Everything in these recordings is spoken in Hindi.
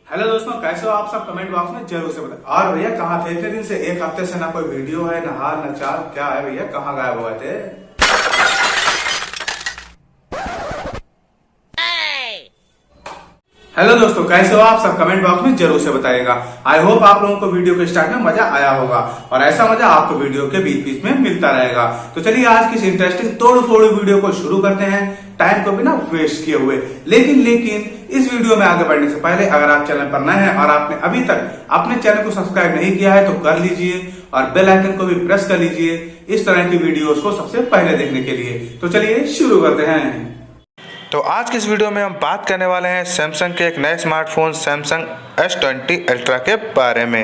हेलो दोस्तों, कैसे हो आप सब? कमेंट बॉक्स में जरूर से बताएं। और भैया कहाँ थे इतने दिन से? एक हफ्ते से ना कोई वीडियो है, ना हाल ना चाल, क्या है भैया? कहाँ गायब हुए थे? हेलो दोस्तों, कैसे हो आप सब? कमेंट बॉक्स में जरूर से बताइएगा। आई होप आप लोगों को वीडियो के स्टार्ट में मजा आया होगा और ऐसा मजा आपको वीडियो के बीच बीच में मिलता रहेगा। तो चलिए आज की इस इंटरेस्टिंग तोड़ फोड़ वीडियो को शुरू करते हैं, टाइम को बिना वेस्ट किए हुए। लेकिन इस वीडियो में आगे बढ़ने से पहले अगर आप चैनल पर नए हैं और आपने अभी तक अपने चैनल को सब्सक्राइब नहीं किया है तो कर लीजिए और बेल आइकन को भी प्रेस कर लीजिए इस तरह की वीडियोस को सबसे पहले देखने के लिए। तो चलिए शुरू करते हैं। तो आज की इस वीडियो में हम बात करने वाले हैं सैमसंग के एक नए स्मार्टफोन सैमसंग S20 अल्ट्रा के बारे में।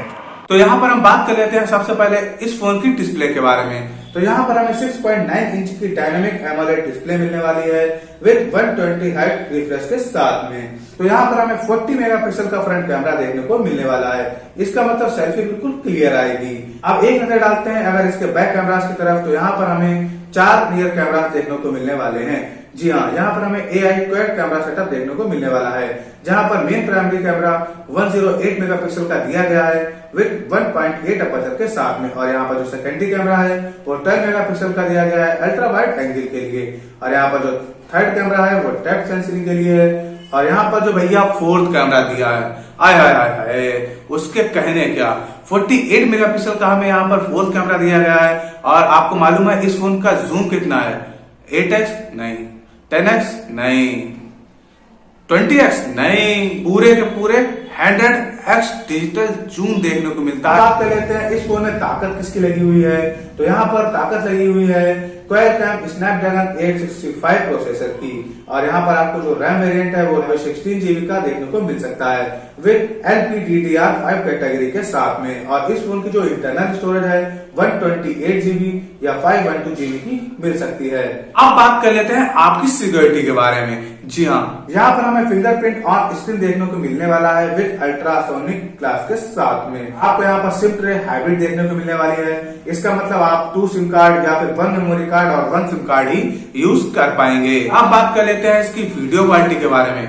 तो यहाँ पर हम बात कर लेते हैं सबसे पहले इस फोन की डिस्प्ले के बारे में। तो यहाँ पर हमें 6.9 इंच की डायनामिक एमोलेड डिस्प्ले मिलने वाली है विद 120 हर्ट्ज रिफ्रेश के साथ में। तो यहाँ पर हमें 40 मेगापिक्सल का फ्रंट कैमरा देखने को मिलने वाला है। इसका मतलब सेल्फी बिल्कुल क्लियर आएगी। अब एक नजर डालते हैं अगर इसके बैक कैमरास की तरफ, तो यहाँ पर हमें 4 रियर कैमरास देखने को मिलने वाले हैं। जी हाँ, यहाँ पर हमें AI क्वाड कैमरा सेटअप देखने को मिलने वाला है, जहाँ पर मेन प्राइमरी कैमरा 108 मेगापिक्सल का दिया गया है विद 1.8 अपर्चर के साथ में। और यहाँ पर जो सेकेंडरी कैमरा है वो 10 मेगापिक्सल का दिया गया है अल्ट्रा वाइड एंगल के लिए। और यहाँ पर जो थर्ड कैमरा है वो डेप्थ सेंसिंग के लिए है। और यहाँ पर जो भैया फोर्थ कैमरा दिया है, आय हाय हाय हाय, उसके कहने क्या, 48 मेगापिक्सल का हमें यहाँ पर फोर्थ कैमरा दिया गया है। और आपको मालूम है इस फोन का जूम कितना है? 8x नहीं, 10x नहीं, 20x नहीं, पूरे के पूरे 100x डिजिटल जूम देखने को मिलता है। बात कर लेते हैं इस फोन में ताकत किसकी लगी हुई है। तो यहाँ पर ताकत लगी हुई है क्वालकॉम स्नैपड्रैगन 865 प्रोसेसर की। और यहाँ पर आपको जो रैम वेरिएंट है वो 16 GB का देखने को मिल सकता है विद LPDDR5 कैटेगरी के साथ में। और इस फोन की जो इंटरनल स्टोरेज है 128 GB या 512 GB की मिल सकती है। अब बात कर लेते हैं आपकी सिक्योरिटी के बारे में। जी हाँ, यहाँ पर हमें फिंगरप्रिंट ऑन स्क्रीन देखने को मिलने वाला है विद अल्ट्रासोनिक ग्लास के साथ में। आपको यहाँ पर सिम ट्रे हाइब्रिड देखने को मिलने वाली है। इसका मतलब आप 2 सिम कार्ड या फिर 1 मेमोरी कार्ड और 1 सिम कार्ड ही यूज कर पाएंगे। अब बात कर लेते हैं इसकी वीडियो क्वालिटी के बारे में।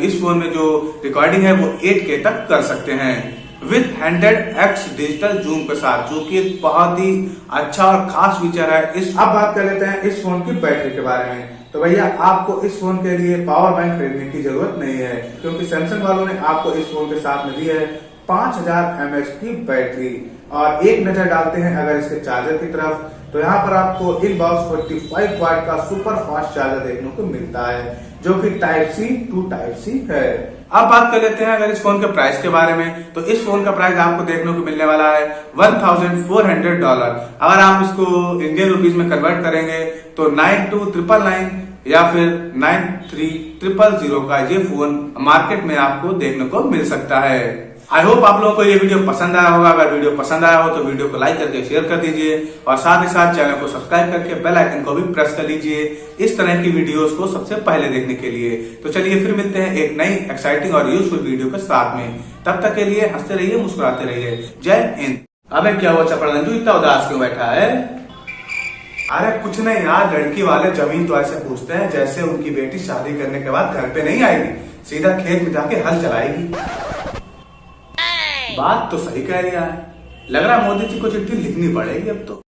इस फोन में जो रिकॉर्डिंग है वो 8K तक कर सकते हैं विद 100x डिजिटल जूम के साथ, जो कि एक बहुत ही अच्छा और खास फीचर है। अब बात कर लेते हैं इस फोन की बैटरी के बारे में। तो भैया आपको इस फोन के लिए पावर बैंक खरीदने की जरूरत नहीं है, क्योंकि सैमसंग वालों ने आपको इस फोन के साथ में दी है 5000 mAh की बैटरी। और एक नजर डालते हैं अगर इसके चार्जर की तरफ, तो यहाँ पर आपको इनबॉक्स 45 वाट का सुपर फास्ट चार्जर देखने को मिलता है, जो कि type C to type C है। अब बात कर लेते हैं अगर इस फोन के प्राइस के बारे में। तो इस फोन का प्राइस आपको देखने को मिलने वाला है $1400। अगर आप इसको इंडियन रुपीज में कन्वर्ट करेंगे तो 92,999 या फिर 93,000 का ये फोन मार्केट में आपको देखने को मिल सकता है। आई होप आप लोगों को ये वीडियो पसंद आया होगा। अगर वीडियो पसंद आया हो तो वीडियो को लाइक करके शेयर कर दीजिए और साथ ही साथ चैनल को सब्सक्राइब करके बेल आइकन को भी प्रेस कर लीजिए इस तरह की वीडियोस को सबसे पहले देखने के लिए। तो चलिए फिर मिलते हैं एक नई एक्साइटिंग और यूजफुल वीडियो के साथ में। तब तक के लिए हंसते रहिए, मुस्कुराते रहिए। जय हिंद। अबे क्या हुआ चपड़गंजू, इतना उदास क्यों बैठा है? अरे कुछ नहीं यार, लड़की वाले जमीन तो ऐसे पूछते हैं जैसे उनकी बेटी शादी करने के बाद घर पे नहीं आएगी, सीधा खेत में जाके हल चलाएगी। बात तो सही कह रही है, लग रहा है मोदी जी को चिट्ठी लिखनी पड़ेगी अब तो।